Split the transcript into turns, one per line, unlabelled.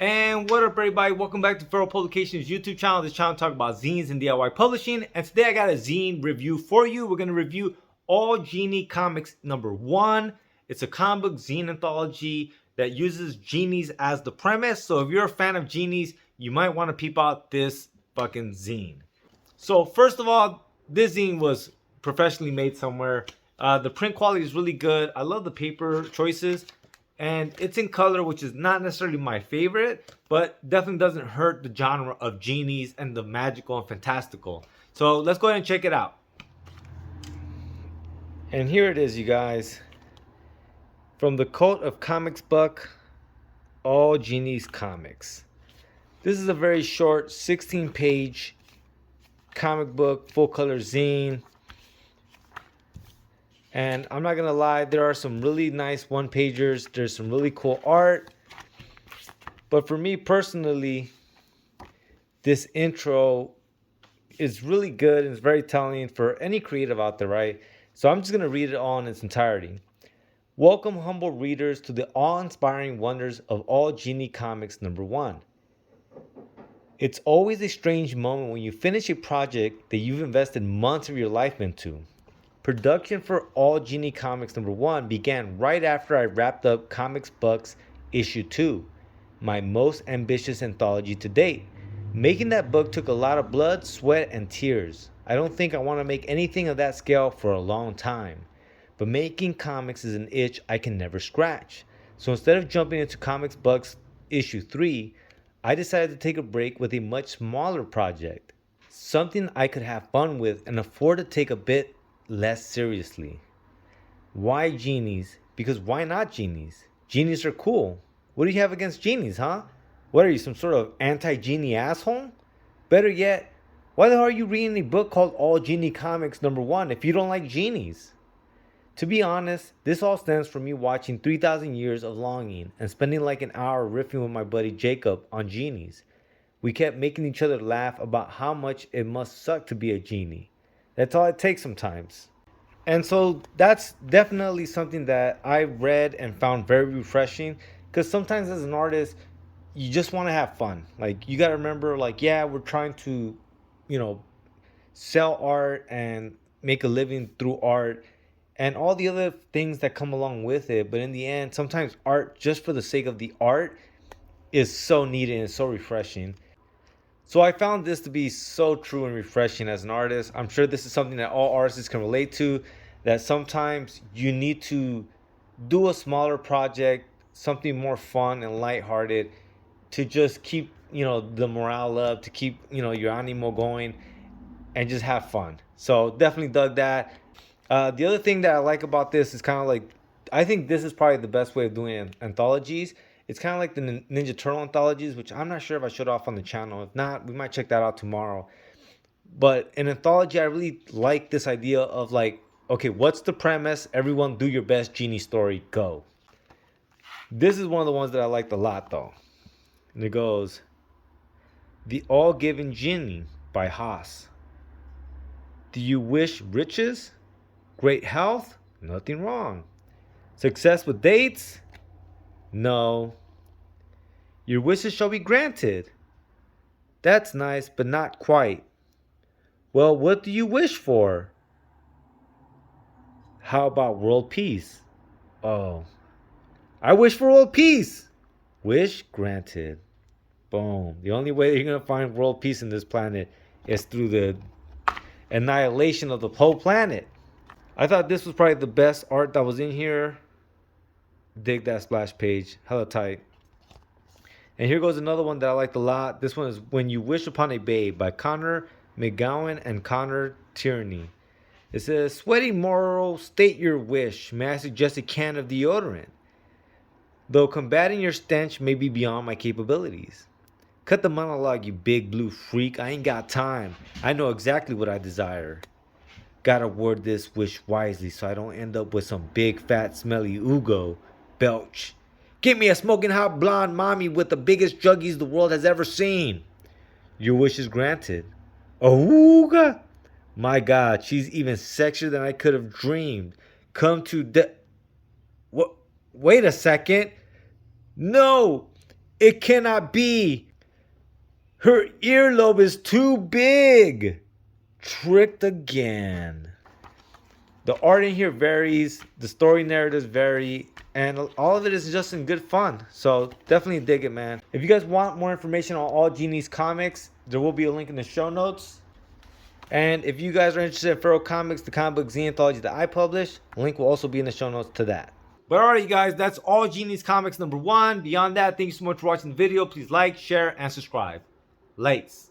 And what up, everybody? Welcome back to Feral Publications YouTube channel. This channel talks about zines and DIY publishing. And today I got a zine review for you. We're going to review All Genie Comics #1. It's a comic book zine anthology that uses genies as the premise. So if you're a fan of genies, you might want to peep out this fucking zine. So first of all, this zine was professionally made somewhere. The print quality is really good. I love the paper choices. And it's in color, which is not necessarily my favorite, but definitely doesn't hurt the genre of genies and the magical and fantastical. So let's go ahead and check it out. And here it is, you guys. From the Cult of Comics book, All Genies Comics. This is a very short 16-page comic book, full color zine. And I'm not gonna lie, there are some really nice one-pagers. There's some really cool art. But for me personally, this intro is really good and it's very telling for any creative out there, right? So I'm just gonna read it all in its entirety. Welcome, humble readers, to the awe-inspiring wonders of All Genie Comics #1. It's always a strange moment when you finish a project that you've invested months of your life into. Production for All Genie Comics #1 began right after I wrapped up Comics Books Issue 2, my most ambitious anthology to date. Making that book took a lot of blood, sweat, and tears. I don't think I want to make anything of that scale for a long time. But making comics is an itch I can never scratch. So instead of jumping into Comics Books Issue 3, I decided to take a break with a much smaller project. Something I could have fun with and afford to take a bit less seriously. Why genies? Because why not genies? Genies are cool. What do you have against genies, huh? What are you, some sort of anti-genie asshole? Better yet, why the hell are you reading a book called All Genie Comics #1 if you don't like genies? To be honest, this all stems from me watching 3,000 Years of Longing and spending like an hour riffing with my buddy Jacob on genies. We kept making each other laugh about how much it must suck to be a genie. That's all it takes sometimes. And so that's definitely something that I read and found very refreshing, because sometimes as an artist, you just want to have fun. Like, you got to remember, like, yeah, we're trying to, sell art and make a living through art and all the other things that come along with it. But in the end, sometimes art, just for the sake of the art, is so needed and so refreshing. So I found this to be so true and refreshing as an artist. I'm sure this is something that all artists can relate to, that sometimes you need to do a smaller project, something more fun and lighthearted, to just keep, the morale up, to keep, your animo going and just have fun. So definitely dug that. The other thing that I like about this is kind of like, I think this is probably the best way of doing anthologies. It's kind of like the Ninja Turtle anthologies, which I'm not sure if I showed off on the channel. If not, we might check that out tomorrow. But in anthology, I really like this idea of like, okay, what's the premise? Everyone do your best genie story, go. This is one of the ones that I liked a lot though. And it goes, The All-Giving Genie by Haas. Do you wish riches? Great health? Nothing wrong. Success with dates? No. Your wishes shall be granted. That's nice, but not quite. Well, what do you wish for? How about world peace? Oh, I wish for world peace. Wish granted. Boom. The only way you're going to find world peace in this planet is through the annihilation of the whole planet. I thought this was probably the best art that was in here. Dig that splash page. Hella tight. And here goes another one that I liked a lot. This one is When You Wish Upon a Babe by Connor McGowan and Connor Tierney. It says, Sweaty moral, state your wish. May I suggest a can of deodorant? Though combating your stench may be beyond my capabilities. Cut the monologue, you big blue freak. I ain't got time. I know exactly what I desire. Gotta word this wish wisely so I don't end up with some big fat smelly Ugo belch. Get me a smoking hot blonde mommy with the biggest juggies the world has ever seen. Your wish is granted. Ooga! My God, she's even sexier than I could have dreamed. Come to What? Wait a second. No! It cannot be. Her earlobe is too big. Tricked again. The art in here varies. The story narratives vary. And all of it is just in good fun. So definitely dig it, man. If you guys want more information on all Genies comics, there will be a link in the show notes. And if you guys are interested in Feral Comics, the comic book Zine anthology that I publish, a link will also be in the show notes to that. But alright, you guys, that's all Genies Comics #1. Beyond that, thank you so much for watching the video. Please like, share, and subscribe. Lates.